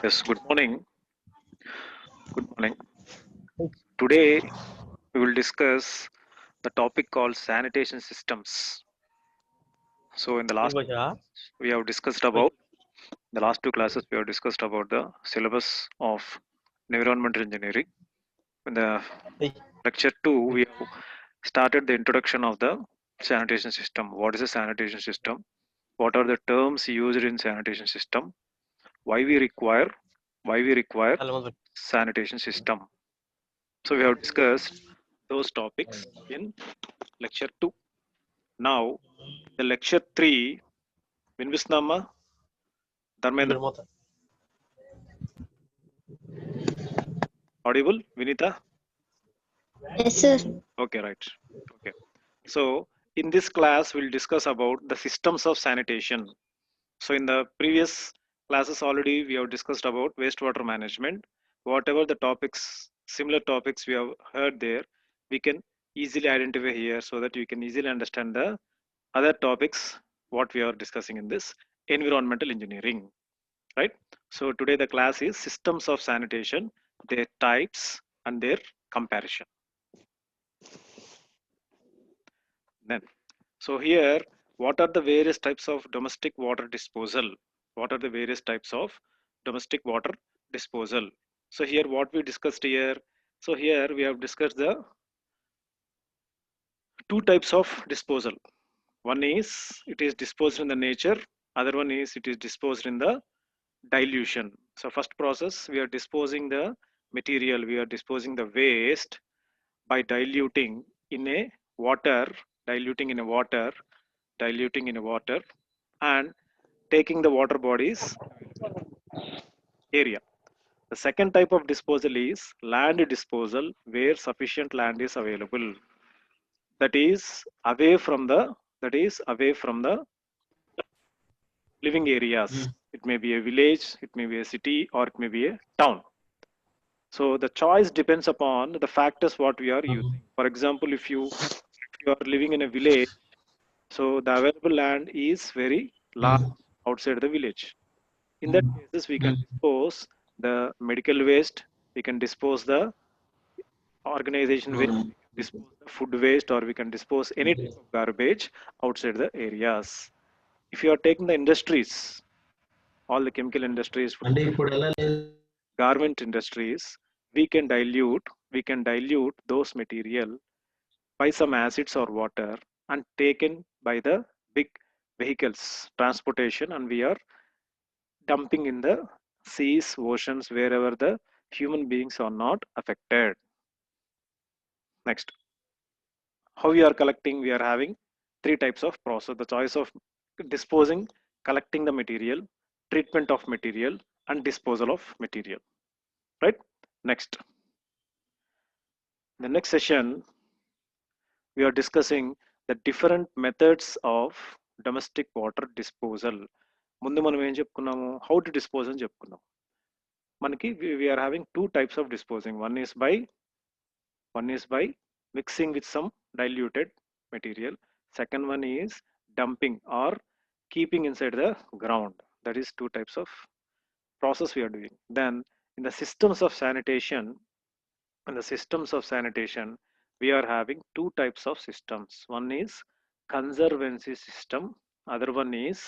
Yes, good morning. Good morning. Today we will discuss the topic called sanitation systems. So in the last Ibaja. we have discussed about the last two classes we have discussed about the syllabus of environmental engineering. In the lecture 2 we have started the introduction of the sanitation system. What is a sanitation system? What are the terms used in sanitation system? Why we require sanitation system? So we have discussed those topics in lecture 2. Now, the lecture 3, వినిపిస్తుందమ్మా Dharmendra audible Vinita? Yes, sir. Okay, right. Okay. So in this class we'll discuss about the systems of sanitation. So in the previous classes already we have discussed about wastewater management. Whatever the topics, similar topics we have heard there, we can easily identify here so that you can easily understand the other topics what we are discussing in this environmental engineering, right? So today the class is systems of sanitation, their types and their comparison. Then, so here, what are the various types of domestic water disposal? What are the various types of domestic water disposal? So here what we discussed here, so here we have discussed the two types of disposal. One is it is disposed in the nature, other one is it is disposed in the dilution. So first process we are disposing the material, we are disposing the waste by diluting in a water, diluting in a water, diluting in a water, and taking the water bodies area. The second type of disposal is land disposal where sufficient land is available. That is away from the living areas. It may be a village, it may be a city, or it may be a town. So the choice depends upon the factors what we are using. For example, if you are living in a village, so the available land is very large outside the village. In that cases, we can dispose the medical waste, we can dispose the organization waste, we can dispose the food waste, or we can dispose any type of garbage outside the areas. If you are taking the industries, all the chemical industries, garment industries, we can dilute those material by some acids or water and taken by the big vehicles transportation, and we are dumping in the seas, oceans, wherever the human beings are not affected. Next, how we are collecting, we are having three types of process: the choice of disposing, collecting the material, treatment of material, and disposal of material, right? Next, the next session we are discussing the different methods of domestic water disposal. ముందు మనం ఏం చెప్పుకున్నాము, how to dispose అని చెప్పుకున్నాం. మనకి we are having two types of disposing. One is by mixing with some diluted material. Second one is dumping or keeping inside the ground. That is two types of process we are doing. Then in the systems of sanitation, we are having two types of systems. One is conservancy system, other one is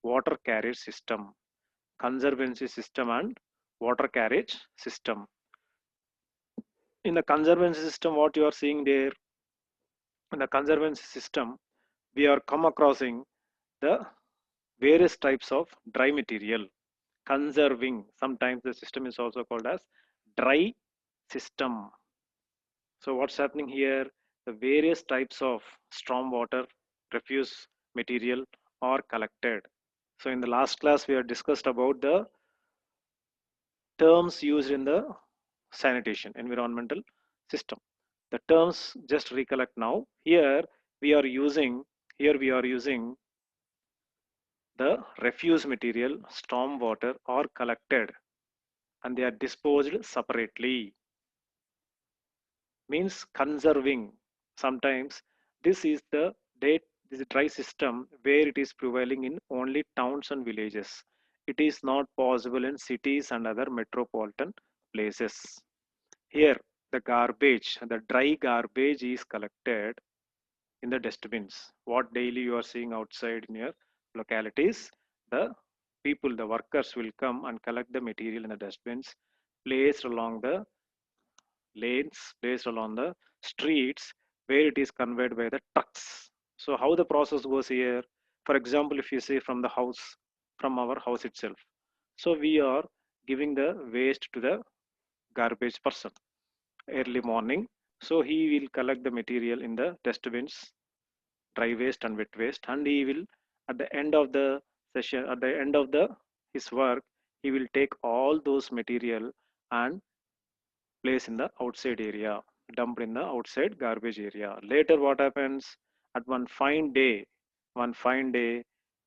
water carriage system. Conservancy system and water carriage system. In the conservancy system, what you are seeing there, in the conservancy system we are come acrossing the various types of dry material conserving. Sometimes the system is also called as dry system. So what's happening here, the various types of storm water refuse material are collected. So in the last class we have discussed about the terms used in the sanitation environmental system. The terms just recollect now. Here we are using the refuse material, storm water are collected and they are disposed separately. Means conserving. Sometimes this is the dry system where it is prevailing in only towns and villages. It is not possible in cities and other metropolitan places. Here, the dry garbage is collected in the dustbins. What daily you are seeing outside in your localities, the people, the workers will come and collect the material in the dustbins placed along the lanes, placed along the streets where it is conveyed by the trucks. So how the process goes here? For example, if you say from the house, from our house itself. So we are giving the waste to the garbage person early morning. So he will collect the material in the dustbins, dry waste and wet waste, and he will at the end of the session, at the end of the his work, he will take all those material and place in the outside area, dumped in the outside garbage area. Later, what happens? At one fine day,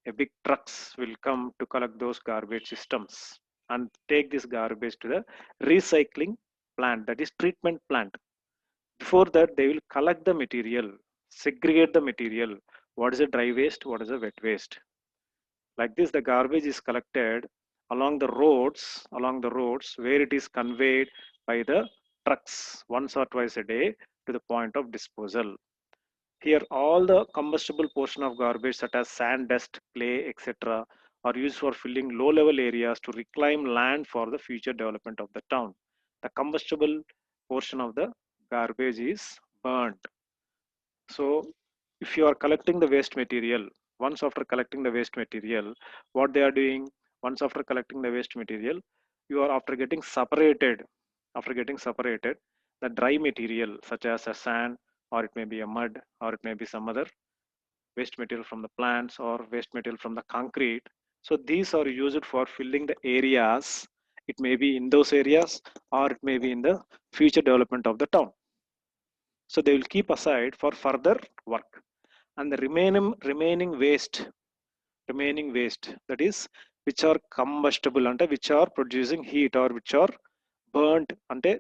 a big trucks will come to collect those garbage systems and take this garbage to the recycling plant, that is treatment plant. Before that, they will collect the material, segregate the material. What is a dry waste? What is a wet waste? Like this, the garbage is collected along the roads where it is conveyed by the trucks once or twice a day to the point of disposal. Here, all the combustible portion of garbage, such as sand, dust, clay, etc., are used for filling low level areas to reclaim land for the future development of the town. The combustible portion of the garbage is burnt. So, if you are collecting the waste material, once after collecting the waste material, what they are doing, once after collecting the waste material, you are after getting separated, the dry material, such as a sand, or it may be a mud, or it may be some other waste material from the plants or waste material from the concrete. So, these are used for filling the areas. It may be in those areas, or it may be in the future development of the town. So they will keep aside for further work. And the remaining waste, that is which are combustible అంటే which are producing heat or which are burnt అంటే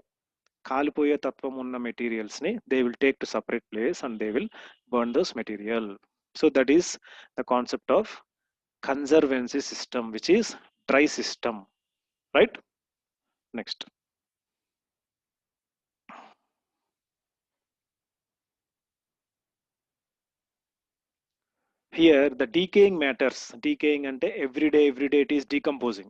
కాలిపోయే తత్వం ఉన్న materials ని they will take to separate place and they will burn those material. So that is the concept of conservancy system, which is dry system, right? Next. Here the decaying matters, decaying ante every day it is decomposing.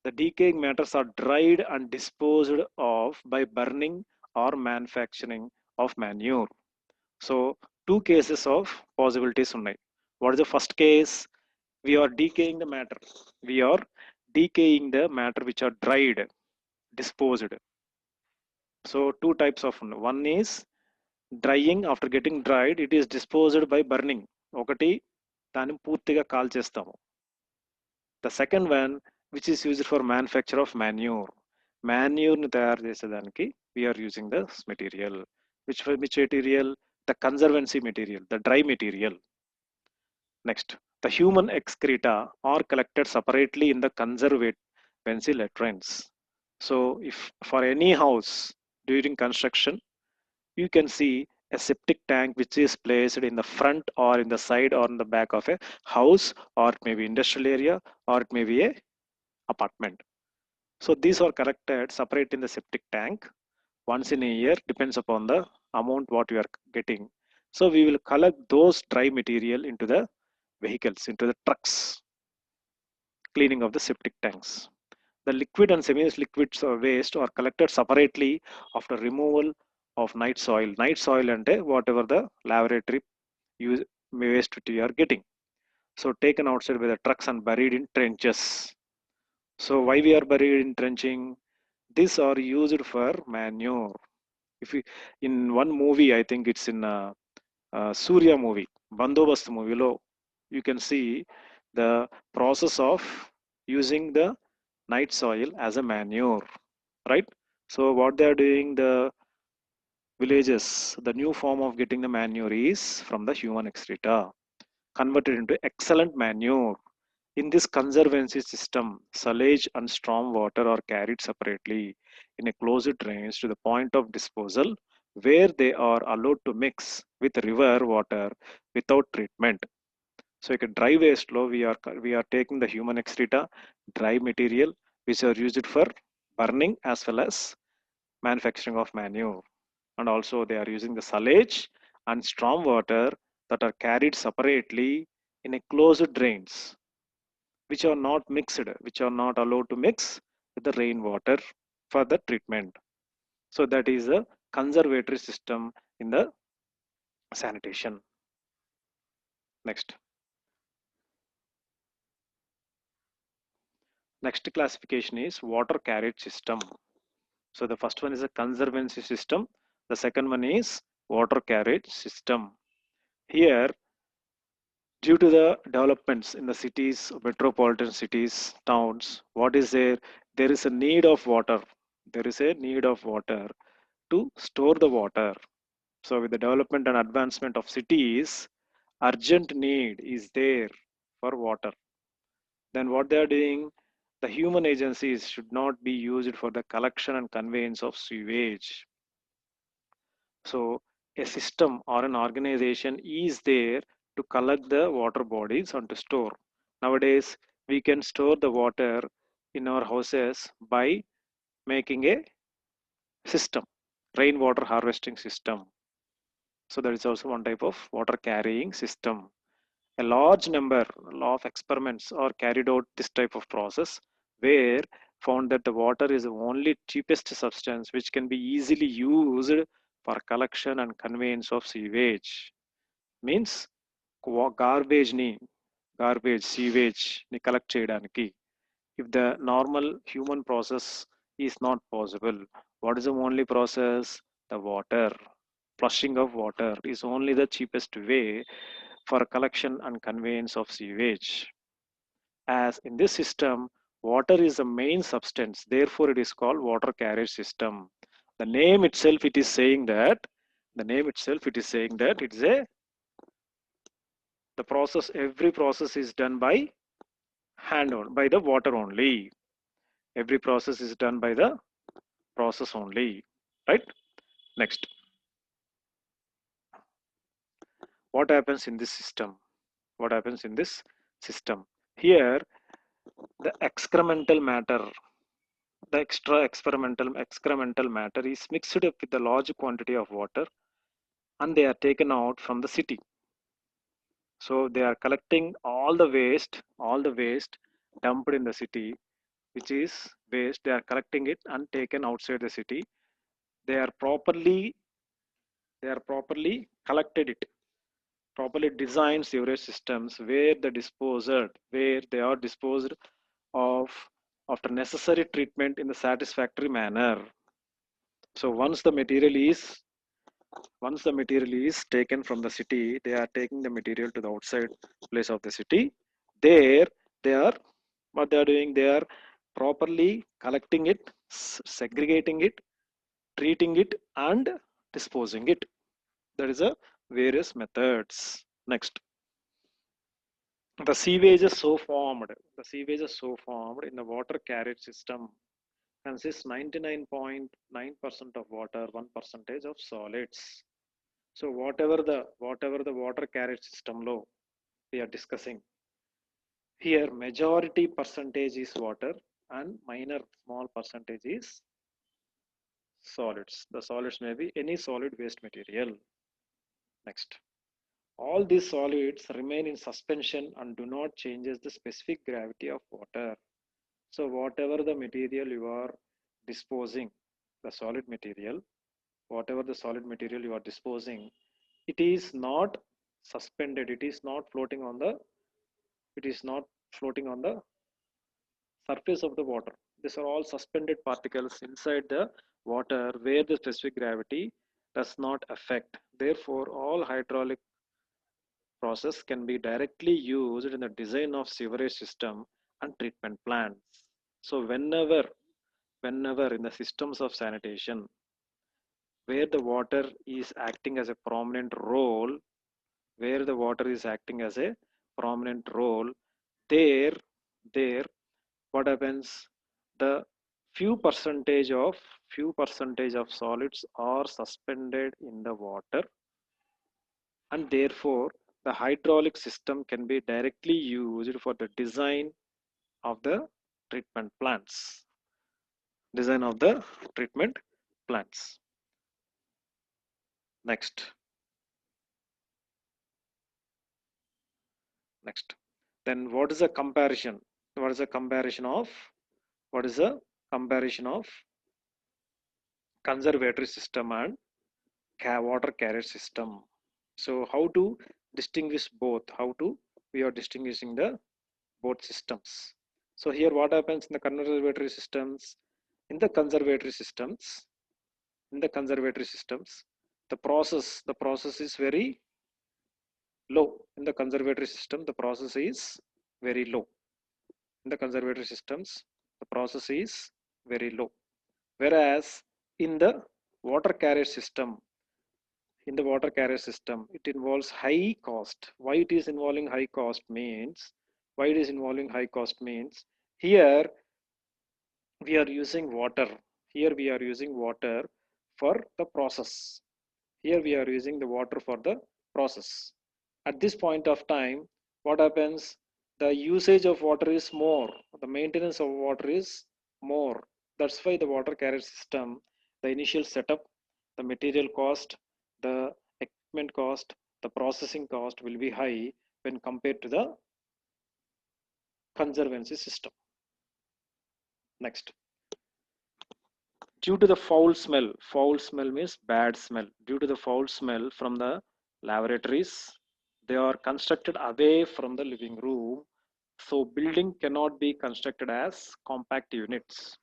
The decaying matters are dried and disposed of by burning or manufacturing of manure. So two cases of possibilities unnai. What is the first case? We are decaying the matter. We are decaying the matter which are dried, disposed. So two types of one is drying. After getting dried, it is disposed by burning. ఒకటి దాన్ని పూర్తిగా కాల్చేస్తాము. The second one, which is used for manufacture of manure ని తయారు చేసేదానికి we are using this material. Which material? The conservancy material, the dry material. Next, the human excreta are collected separately in the conservancy latrines. So if for any house during construction, you can see a septic tank which is placed in the front or in the side or in the back of a house, or it may be industrial area, or it may be a apartment. So these are collected separate in the septic tank once in a year, depends upon the amount what you are getting. So we will collect those dry material into the vehicles, into the trucks, cleaning of the septic tanks. The liquid and semi-liquid waste are collected separately after removal of night soil. Night soil and whatever the laboratory use waste you are getting. So taken outside by the trucks and buried in trenches. So why we are buried in trenching? These are used for manure. If you, in one movie, I think it's in Surya movie, Bandobast movie, lo, you can see the process of using the night soil as a manure, right? So what they are doing, the villages, the new form of getting the manure is from the human excreta, converted into excellent manure. In this conservancy system, sewage and storm water are carried separately in a closed drains to the point of disposal, where they are allowed to mix with river water without treatment. So like a dry waste flow, we are taking the human excreta, dry material, which are used for burning as well as manufacturing of manure. And also they are using the sewage and storm water that are carried separately in a closed drains, which are not mixed, which are not allowed to mix with the rainwater for the treatment. So that is a conservatory system in the sanitation. Next. Next classification is water carriage system. So the first one is a conservancy system. The second one is water carriage system. Here, due to the developments in the cities, metropolitan cities, towns, what is there? There is a need of water. There is a need of water to store the water. So with the development and advancement of cities, urgent need is there for water. Then what they are doing, the human agencies should not be used for the collection and conveyance of sewage. So a system or an organization is there to collect the water bodies and to store. Nowadays, we can store the water in our houses by making a system, rainwater harvesting system. So that is also one type of water carrying system. A large number of experiments are carried out this type of process where found that the water is the only cheapest substance which can be easily used for collection and conveyance of sewage. Means garbage ni garbage sewage ni collect cheyadaniki. If the normal human process is not possible, what is the only process? The water. Flushing of water is only the cheapest way for collection and conveyance of sewage. As in this system, water is the main substance, therefore it is called water carriage system. The name itself, it is saying that the name itself, it is saying that it is a the process. Every process is done by hand on by the water only. Every process is done by the process only, right? Next, what happens in this system? What happens in this system? Here, the excremental matter, the extra excremental matter is mixed up with a large quantity of water and they are taken out from the city. So they are collecting all the waste dumped in the city, which is waste. They are collecting it and taken outside the city. They are properly collected it, properly designed sewerage systems where they are disposed of after necessary treatment in the satisfactory manner. So once the material is taken from the city, they are taking the material to the outside place of the city. There they are what they are doing, they are properly collecting it, segregating it, treating it and disposing it. There is a various methods. Next, the sewage is so formed. The sewage is so formed in the water carriage system consists 99.9% of water, 1% of solids. So whatever the water carriage system law we are discussing here, majority percentage is water and minor small percentage is solids. The solids may be any solid waste material. Next. All these solids remain in suspension and do not changes the specific gravity of water. So whatever the material you are disposing, the solid material, whatever the solid material you are disposing, it is not suspended. It is not floating on the surface of the water. These are all suspended particles inside the water where the specific gravity does not affect. Therefore, all hydraulic process can be directly used in the design of sewerage system and treatment plants. So whenever in the systems of sanitation where the water is acting as a prominent role, where the water is acting as a prominent role, there there what happens, the few percentage of solids are suspended in the water and therefore the hydraulic system can be directly used for the design of the treatment plants. Design of the treatment plants. Next. Next. Then what is the comparison? What is the comparison of what is the comparison of conservatory system and water carrier system? So how to distinguish both? How to we are distinguishing the both systems? So here what happens in the conservatory systems? In the conservatory systems, in the conservatory systems, the process is very low. In the conservatory system, the process is very low. In the conservatory systems, the process is very low. Whereas in the water carrier system, it involves high cost. Why it is involving high cost means, why it is involving high cost means, here we are using water. Here we are using water for the process. Here we are using the water for the process. At this point of time, what happens? The usage of water is more. The maintenance of water is more. That's why the water carrier system, the initial setup, the material cost, the equipment cost, the processing cost will be high when compared to the conservancy system. Next. Due to the foul smell means bad smell. Due to the foul smell from the laboratories, they are constructed away from the living room. So building cannot be constructed as compact units.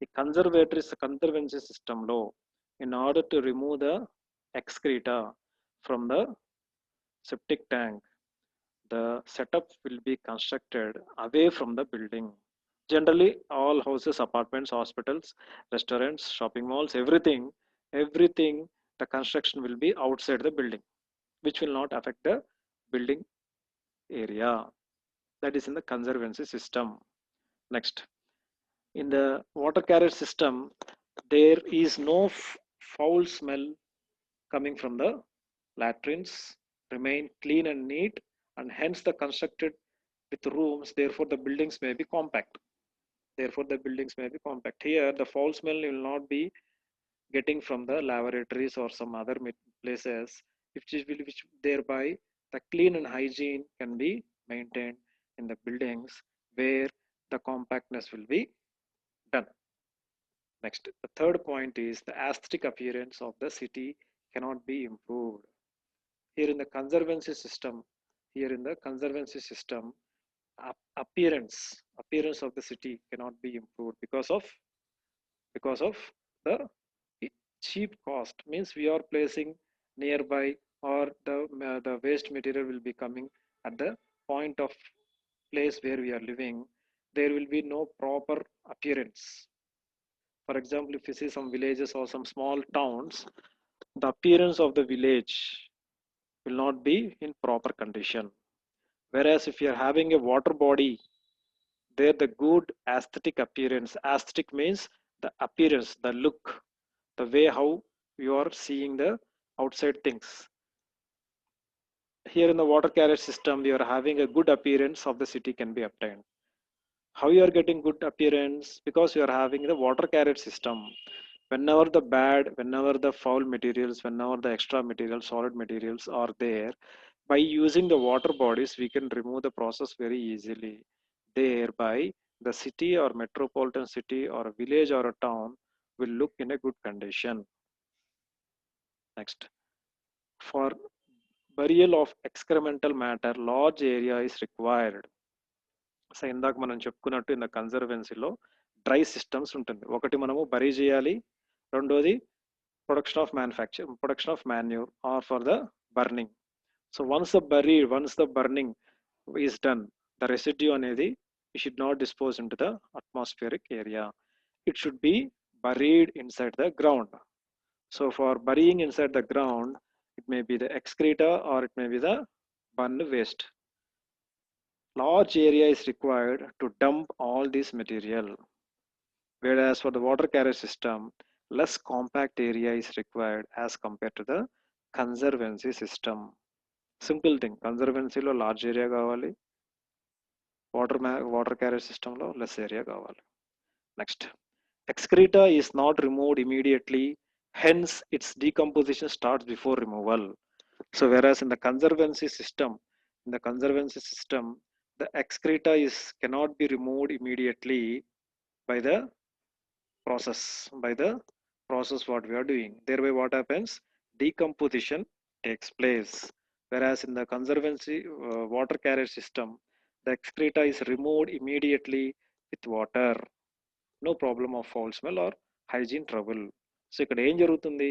The conservancy system law, in order to remove the excreta from the septic tank, the setup will be constructed away from the building. Generally, all houses, apartments, hospitals, restaurants, shopping malls, everything, the construction will be outside the building, which will not affect the building area. That is in the conservancy system. Next, in the water carrier system, there is no foul smell coming from the latrines, remain clean and neat, and hence the constructed with rooms, therefore the buildings may be compact. Here the foul smell will not be getting from the laboratories or some other places, which thereby the clean and hygiene can be maintained in the buildings where the compactness will be done. Next, the third point is the aesthetic appearance of the city cannot be improved. Here in the conservancy system, appearance of the city cannot be improved because of the cheap cost. Means we are placing nearby, or the waste material will be coming at the point of place where we are living. There will be no proper appearance. For example, if you see some villages or some small towns, the appearance of the village will not be in proper condition. Whereas if you are having a water body, there the good aesthetic appearance. Aesthetic means the appearance, the look, the way how you are seeing the outside things. Here in the water carrier system, you are having a good appearance of the city can be obtained. How you are getting good appearance? Because you are having the water carrier system. Whenever the foul materials, whenever the extra materials, solid materials are there, by using the water bodies, we can remove the process very easily. Thereby, the city or metropolitan city or a village or a town will look in a good condition. Next, for burial of excremental matter, large area is required. So ఇందాక మనం చెప్పుకున్నట్టు in the కన్జర్వెన్సీలో dry systems ఉంటుంది. ఒకటి మనము bury చేయాలి, రెండోది production of manure or for the burning. So once the burning is done, the residue అనేది we should not dispose into the atmospheric area. It should be buried inside the ground. So for burying inside the ground, it may be the excreta or it may be the burned waste. Large area is required to dump all this material. Whereas for the water carrier system, less compact area is required as compared to the conservancy system. Simple thing, కన్జర్వెన్సీలో large area కావాలి, water carriage సిస్టంలో less area కావాలి. Next, excreta is not removed immediately, hence its decomposition starts before removal. So whereas in the conservancy system, the excreta is cannot be removed immediately by the process what we are doing. Thereby what happens, decomposition takes place. Whereas in the conservancy water carrier system, the excreta is removed immediately with water, no problem of foul smell or hygiene trouble. So ఇక్కడ ఏం జరుగుతుంది,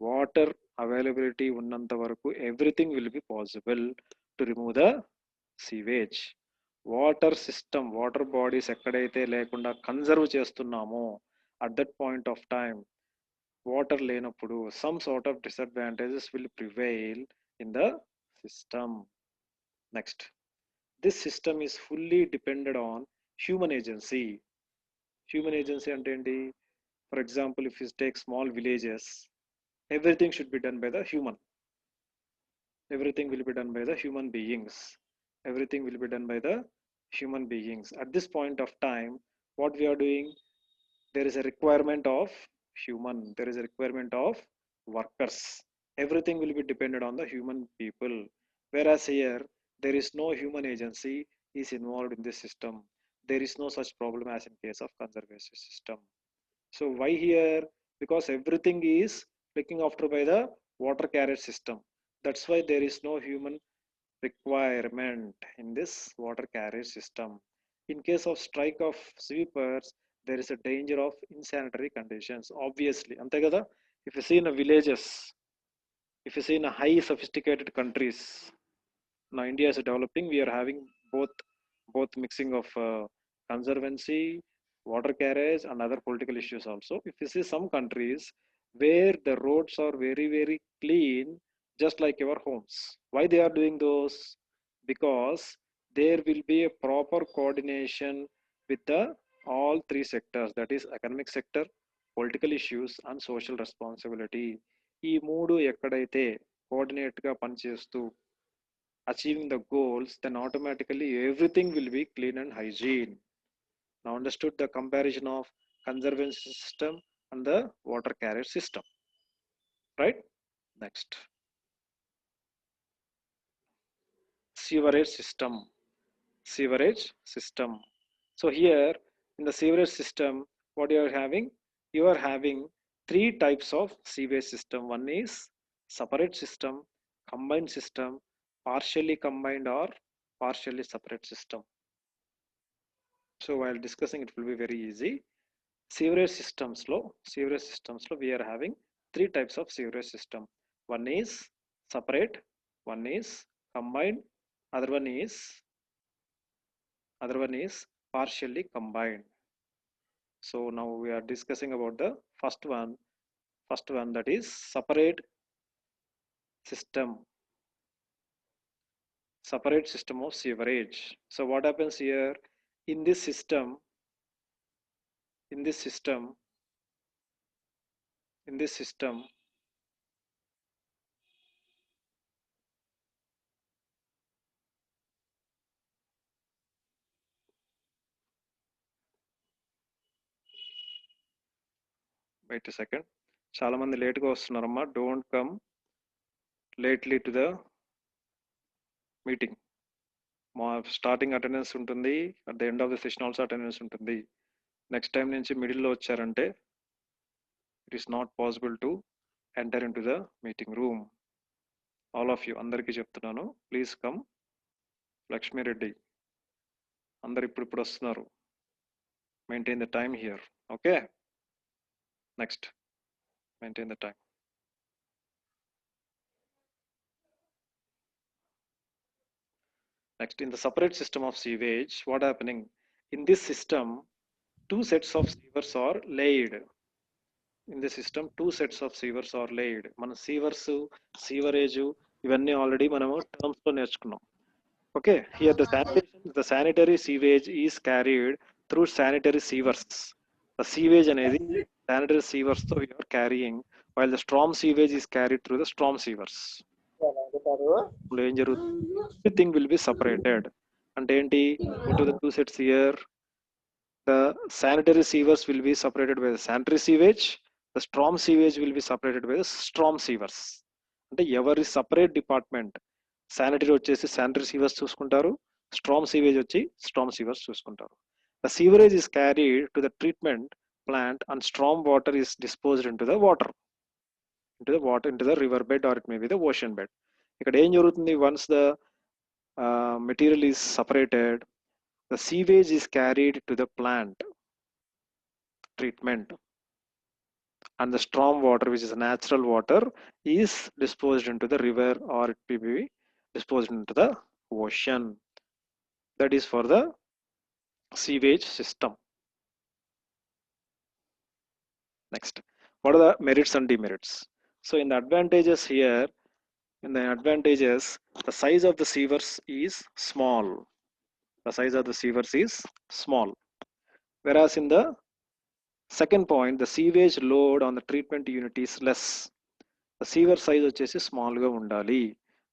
water availability ఉన్నంత వరకు everything will be possible to remove the sewage. Water system, water bodies ఎక్కడైతే లేకుండా conserve చేస్తున్నామో at that point of time, water లేనప్పుడు some sort of disadvantages will prevail in the system. Next, this system is fully depended on human agency. Human agency అంటే ఏంటి? For example, if you take small villages, everything should be done by the human, everything will be done by the human beings, everything will be done by the human beings. At this point of time, what we are doing, there is a requirement of human, there is a requirement of workers, everything will be dependent on the human people. Whereas here there is no human agency is involved in this system, there is no such problem as in case of conservation system. So why here? Because everything is looking after by the water carrier system. That's why there is no human requirement in this water carrier system. In case of strike of sweepers, there is a danger of insanitary conditions. Obviously, ante kada. If you see in a villages, if you see in a high sophisticated countries, now India is developing, we are having both mixing of conservancy, water carriage and other political issues also. If you see some countries where the roads are very very clean, just like our homes, why they are doing those? Because there will be a proper coordination with the all three sectors, that is economic sector, political issues and social responsibility. ఈ మూడు ఎక్కడైతే coordinate గా పనిచేస్తూ achieving the goals, then automatically everything will be clean and hygiene. Now understood the comparison of conservation system and the water carrier system, right? Next, sewerage system. Sewerage system. So here in the sewerage system, what you are having? You are having three types of sewage system. One is separate system, combined system, partially combined or partially separate system. So while discussing, it will be very easy. Sewerage systems we are having three types of sewerage system. One is separate, one is combined, other one is partially combined. So now we are discussing about the first one, that is separate system of sewerage. So what happens here? in this system in this system wait a second, చాలా మంది late గా వస్తున్నారమ్మా. Don't come lately to the meeting. మా starting attendance ఉంటుంది, at the end of the session also attendance ఉంటుంది. Next time నుంచి మిడిల్లో వచ్చారంటే it is not possible to enter in to the meeting room. All of you, అందరికీ చెప్తున్నాను, please come. Lakshmi Reddy అందరు ఇప్పుడు వస్తున్నారు. Maintain the time here. Okay, next, maintain the time. Next, in the separate system of sewage, what happening? In this system, two sets of sewers are laid. In this system, two sets of sewers are laid. మన sewers, sewerage ఇవన్నీ already మనము terms లో నేర్చుకున్నాం. Okay, here the sanitary sewage is carried through sanitary sewers. The sewage అనేది sanitary sewers తో we are carrying, while the storm sewage is carried through the storm sewers. ఏం జరుగుతుంది, everything will be separated. అంటే ఏంటి, what are the two sets here? The sanitary sewers will be separated by the sanitary sewage, the storm sewage will be separated by the storm sewers. అంటే ఎవరి separate department. Sanitary వచ్చేసి sanitary సీవర్స్ చూసుకుంటారు, storm sewage వచ్చి storm సీవర్స్ చూసుకుంటారు. The sewerage is carried to the treatment plant and storm water is disposed into the water, into the river bed or it may be the ocean bed. ఇక్కడ ఏం జరుగుతుంది, once the material is separated, the sewage is carried to the plant treatment and the storm water, which is natural water, is disposed into the river or it may be disposed into the ocean. That is for the sewage system. Next, what are the merits and demerits? So in the advantages here, the size of the sewers is small. The size of the sewers is small. Whereas in the second point, the sewage load on the treatment unit is less. The sewer size వచ్చేసి small గా ఉండాలి.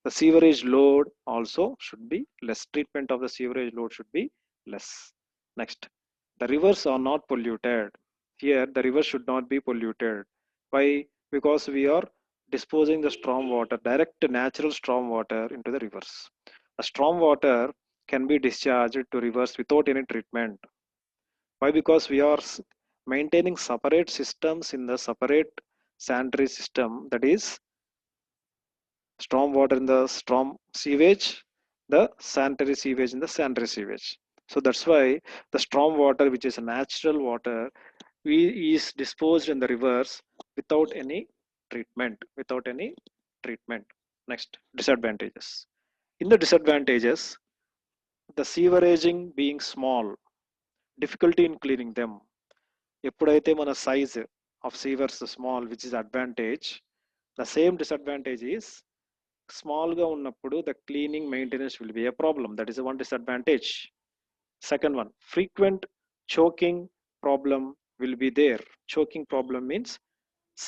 The sewerage load also should be less. Treatment of the sewerage load should be less. Next, the rivers are not polluted. Here, the river should not be polluted. Why? Because we are disposing the storm water, direct natural storm water into the rivers. The storm water can be discharged to rivers without any treatment. Why? Because we are maintaining separate systems in the separate sanitary system, that is storm water in the storm sewage, the sanitary sewage in the sanitary sewage. So that's why the storm water, which is a natural water, is disposed in the rivers without any treatment. Next, disadvantages. In the disadvantages, the seweraging being small, difficulty in cleaning them. ఎప్పుడైతే మన size of sewers small, which is advantage, the same disadvantage is small గా ఉన్నప్పుడు the cleaning maintenance will be a problem. That is one disadvantage. Second one, frequent choking problem will be there. Choking problem means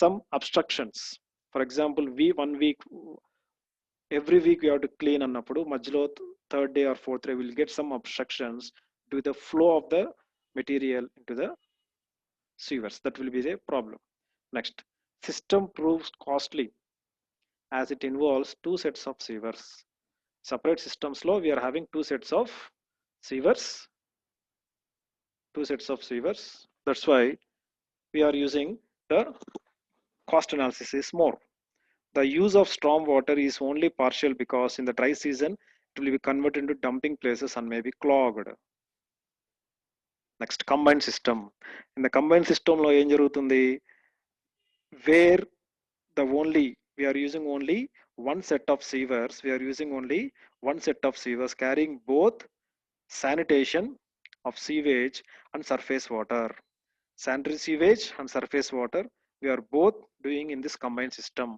some obstructions. For example, one week, every week we have to clean అన్నప్పుడు మధ్యలో third day or fourth day will get some obstructions to the flow of the material into the sewers. That will be the problem. Next, system proves costly as it involves two sets of sewers. Separate systems law, we are having two sets of sewers. That's why we are using the cost analysis is more. The use of storm water is only partial because in the dry season it will be converted into dumping places and may be clogged. Next, combined system. In the combined system lo em jarugutundi, where we are using only one set of sewers, carrying both sanitation of sewage and surface water. Sanitary sewage and surface water, we are both doing in this combined system.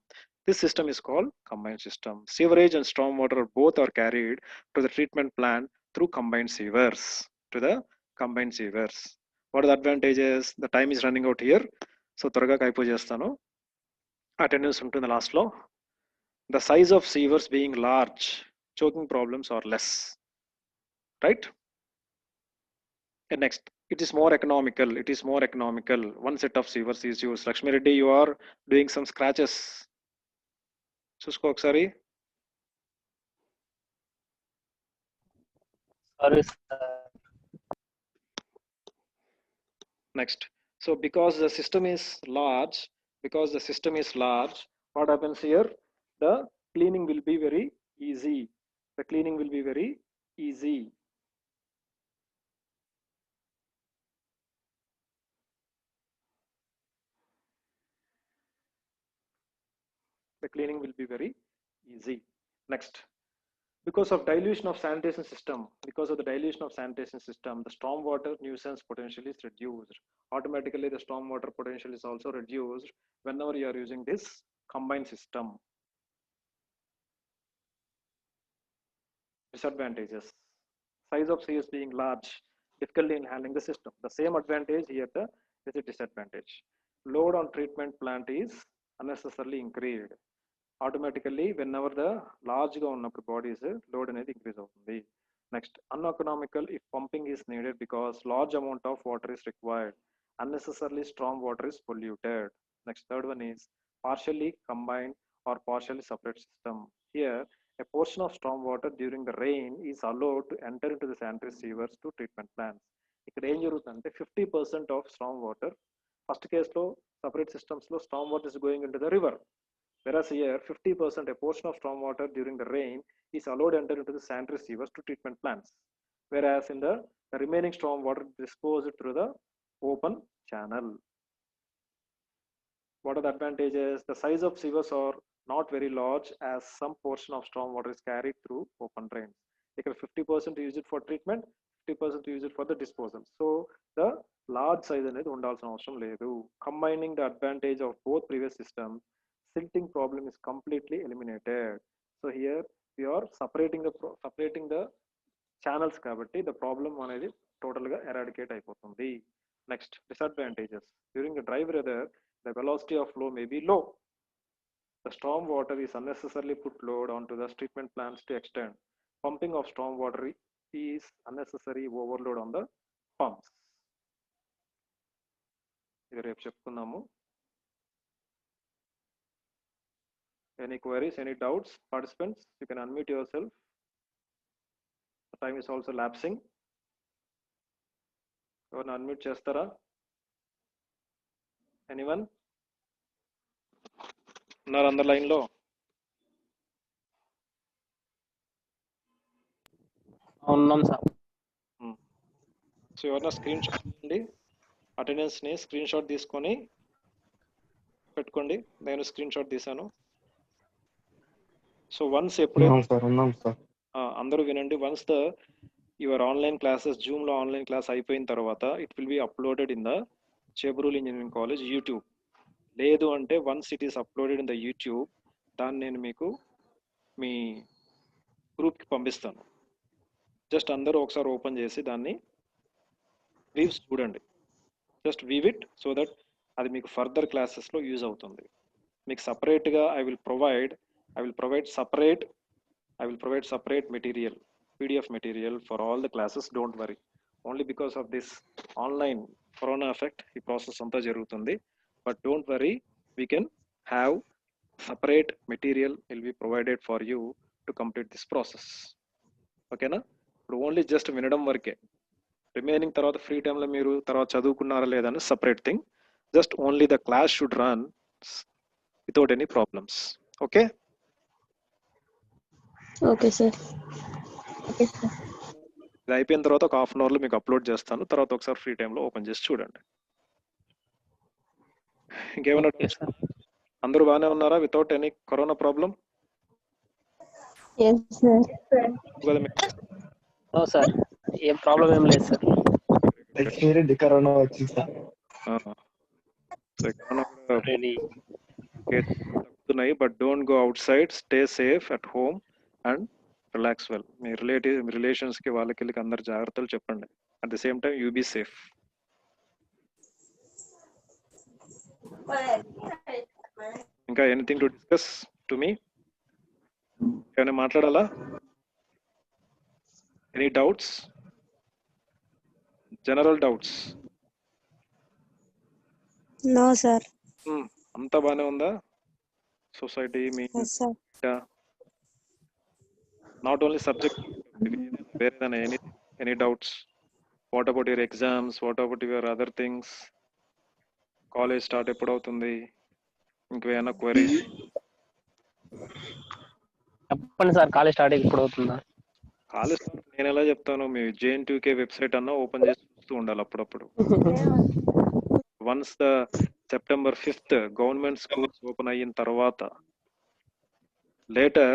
This system is called combined system. Sewerage and storm water both are carried to the treatment plant through combined sewers. What are the advantages? The time is running out here, so త్వరగా అయిపో చేస్తాను. Attendance ఉంటుంది last లో. The size of sewers being large, choking problems are less, right? And next, it is more economical. One set of sewers is used. Lakshmi Reddy, you are doing some scratches. చూసుకో ఒకసారి. Sorry, sir. Next, so because the system is large, what happens here? The cleaning will be very easy. The cleaning will be very easy. Next, because of the dilution of sanitation system, the stormwater nuisance potential is reduced. Automatically, the stormwater potential is also reduced whenever you are using this combined system. Disadvantages: size of sewers being large, difficulty in handling the system. The same advantage here, is a disadvantage. Load on treatment plant is unnecessarily increased. Automatically whenever the లార్జ్గా ఉన్నప్పుడు bodies load అనేది increase అవుతుంది. Next uneconomical if pumping is needed because large amount of water is required, unnecessarily storm water is polluted. Next, third one is partially combined or partially separate system. Here a portion of storm water during the rain is allowed to enter into the sanitary sewers to treatment plants. ఇక్కడ ఏం జరుగుతుందంటే 50% of storm water first కేసులో separate సిస్టమ్స్లో storm water is going in to the river, whereas here 50% a portion of storm water during the rain is allowed to enter into the sanitary sewers to treatment plants, whereas in the remaining storm water disposed through the open channel. What are the advantages? The size of sewers are not very large as some portion of storm water is carried through open drains. Here 50% use it for treatment, 50% use it for the disposal. So the large size అనేది ఉండాల్సిన అవసరం లేదు. Combining the advantage of both previous systems, silting problem is completely eliminated. So here we are separating the channels కాబట్టి the problem అనేది total గా eradicate అయిపోతుంది. Next, disadvantages. During the dry weather, the velocity of flow may be low. The storm water is unnecessarily put load onto the treatment plants to extend. Pumping of storm water is unnecessary overload on the pumps. ఇది రేపు చెప్పుకుందాము. Any queries, any doubts? Participants, you can unmute yourself. The time is also lapsing. ఎవరైనా unmute చేస్తారా? Anyone? ఉన్నారు అందరు లైన్లో? ఉన్నాం సార్. So ఎవరైనా స్క్రీన్ షాట్ తీయండి, అటెండెన్స్ని స్క్రీన్ షాట్ తీసుకొని పెట్టుకోండి. నేను స్క్రీన్ షాట్ తీసాను. సో వన్స్ ఎప్పుడైతే అందరూ వినండి, once the your online classes జూమ్లో ఆన్లైన్ క్లాస్ అయిపోయిన తర్వాత it will be uploaded in the Chebrolu engineering college YouTube. లేదు అంటే once it is uploaded in the YouTube, దాన్ని నేను మీకు మీ గ్రూప్కి పంపిస్తాను. జస్ట్ అందరూ ఒకసారి ఓపెన్ చేసి దాన్ని వీవ్స్ చూడండి. Just view it so that అది మీకు ఫర్దర్ క్లాసెస్లో యూజ్ అవుతుంది. మీకు సపరేట్గా I will provide separate material, PDF material for all the classes. Don't worry. Only because of this online corona effect, ఈ ప్రాసెస్ అంతా జరుగుతుంది. But don't worry, we can have separate material will be provided for you to complete this process. ఓకేనా? ఇప్పుడు only just వినడం వరకే. Remaining తర్వాత free టైంలో మీరు తర్వాత చదువుకున్నారా లేదా అని separate thing. Just only the class should run without any problems. Okay? Okay sir. ఇది అయిపోయిన తర్వాత ఒక హాఫ్ అన్ అవర్లో మీకు అప్లోడ్ చేస్తాను. తర్వాత ఒకసారి ఫ్రీ టైంలో ఓపెన్ చేసి చూడండి. ఇంకేమైనా అందరూ బాగానే ఉన్నారా without any corona problem? Sir ఏం ప్రాబ్లం ఏం లేదు సార్. కరోనా వచ్చింది సార్. తగ్గుతున్నాయి, but don't go outside, stay safe at home and relax well. మీ రిలేషన్స్కి వాళ్ళకి అందరు జాగ్రత్తలు చెప్పండి. At the same time you be safe. ఇంకా anything to discuss to me? ఏమైనా మాట్లాడాలా? Any doubts, general doubts? No sir. అంతా బాగానే ఉందా సొసైటీ? మీ నాట్ ఓన్లీ సబ్జెక్ట్, వేరేదైనా any doubts? What about your exams? What about your other things? College start ఎప్పుడు అవుతుంది? ఇంకేమైనా క్వరీస్? చెప్పండి సార్, కాలేజ్ స్టార్ట్ ఎప్పుడు అవుతుందా? కాలేజ్ నేను ఎలా చెప్తాను, మీ JN2K వెబ్సైట్ అన్నా ఓపెన్ చేసి చూస్తూ ఉండాలి అప్పుడప్పుడు. Once the September 5th government schools open అయిన తర్వాత later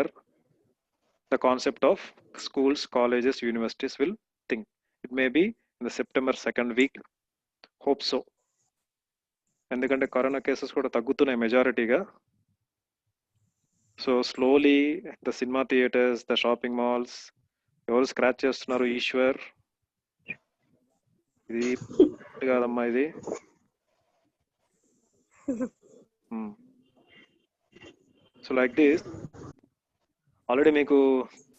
the concept of schools, colleges, universities will think. It may be in the September 2nd week. Hope so. ఎందుకంటే కరోనా కేసెస్ కూడా తగ్గుతున్నాయి మెజారిటీగా. So slowly the cinema theatres, the shopping malls, ఎవరు scratch చేస్తున్నారు? ఈశ్వర్, ఇది కాదమ్మా ఇది. So so like this already మీకు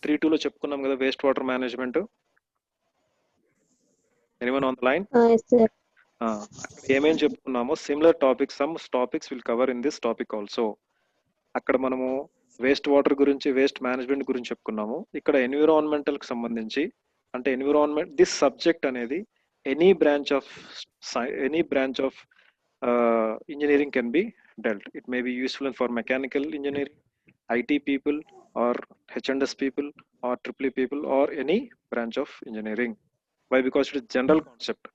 3.2 లో చెప్పుకున్నాం కదా waste water management. Anyone on the line? Yes, sir. అక్కడ ఏమేం చెప్పుకున్నామో similar topics, some topics will cover in this topic also. అక్కడ మనము వేస్ట్ వాటర్ గురించి, వేస్ట్ మేనేజ్మెంట్ గురించి చెప్పుకున్నాము. ఇక్కడ ఎన్విరాన్మెంటల్ కి సంబంధించి, అంటే ఎన్విరాన్మెంట్ దిస్ సబ్జెక్ట్ అనేది any branch of engineering can be dwelt. It may be useful for mechanical engineering, IT people, or H&S people, or EEE people, or any branch of engineering. Why? Because it is general concept.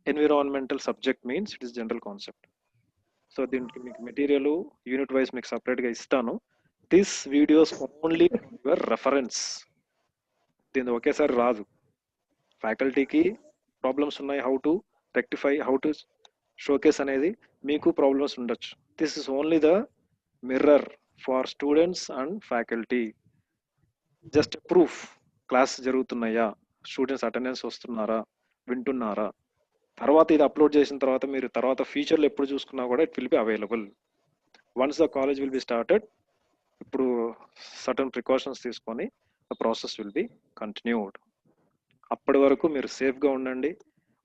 Environmental subject means it is general concept. So దీనికి మీకు material unit wise మీకు సపరేట్గా ఇస్తాను. This videos only your reference. దీని ఒకేసారి రాదు. ఫ్యాకల్టీకి problems ఉన్నాయి, how to rectify, how to showcase అనేది మీకు ప్రాబ్లమ్స్ ఉండొచ్చు. This is only the mirror for students and faculty. Just proof, class జరుగుతున్నాయా, స్టూడెంట్స్ అటెండెన్స్ వస్తున్నారా, వింటున్నారా. తర్వాత ఇది అప్లోడ్ చేసిన తర్వాత మీరు తర్వాత ఫ్యూచర్లో ఎప్పుడు చూసుకున్నా కూడా it will be available. Once the college will be started, ఇప్పుడు సర్టన్ ప్రికాషన్స్ తీసుకొని the process will be continued. అప్పటి వరకు మీరు సేఫ్గా ఉండండి.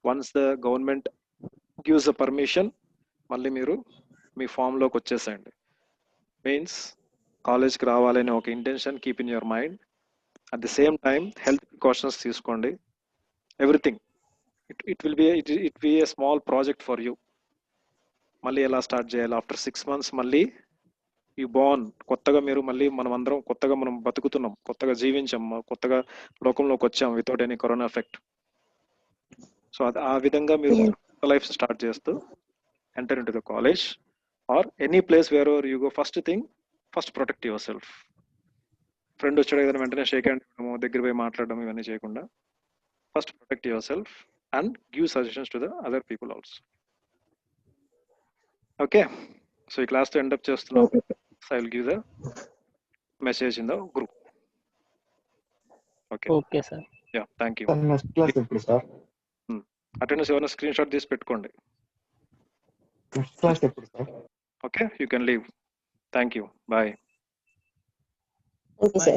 Once the government gives the permission, మళ్ళీ మీరు మీ ఫామ్లోకి వచ్చేసేయండి. మీన్స్ కాలేజ్కి రావాలనే ఒక intention keep in your mind. At the same time health precautions తీసుకోండి. Everything it will be a small project for you. మళ్ళీ ఎలా స్టార్ట్ చేయాలి ఆఫ్టర్ 6 months, మళ్ళీ యూ బోర్న్ కొత్తగా, మీరు మళ్ళీ మనం అందరం కొత్తగా మనం బతుకుతున్నాం, కొత్తగా జీవించాం, కొత్తగా లోకంలోకి వచ్చాం without any corona effect. So ఆ విధంగా మీరు లైఫ్ స్టార్ట్ చేస్తూ enter in to the college or any place where ever you go. First protect your self. Friend వచ్చాడు కదా వెంటనే షేక్ హ్యాండ్ ఇవ్వడము, దగ్గర పోయి మాట్లాడడం ఇవన్నీ చేయకుండా first protect yourself and give suggestions to the other people also. Okay, so ఈ క్లాస్తో ఎండప్ చేస్తున్నాం. So I will give the message in the group. Okay okay sir. Yeah, thank you. Next class ఎప్పుడు sir? Attendance ఏమైనా screenshot తీసి పెట్టుకోండి. Next class ఎప్పుడు sir? Okay, you can leave. Thank you, bye. Okay, sir.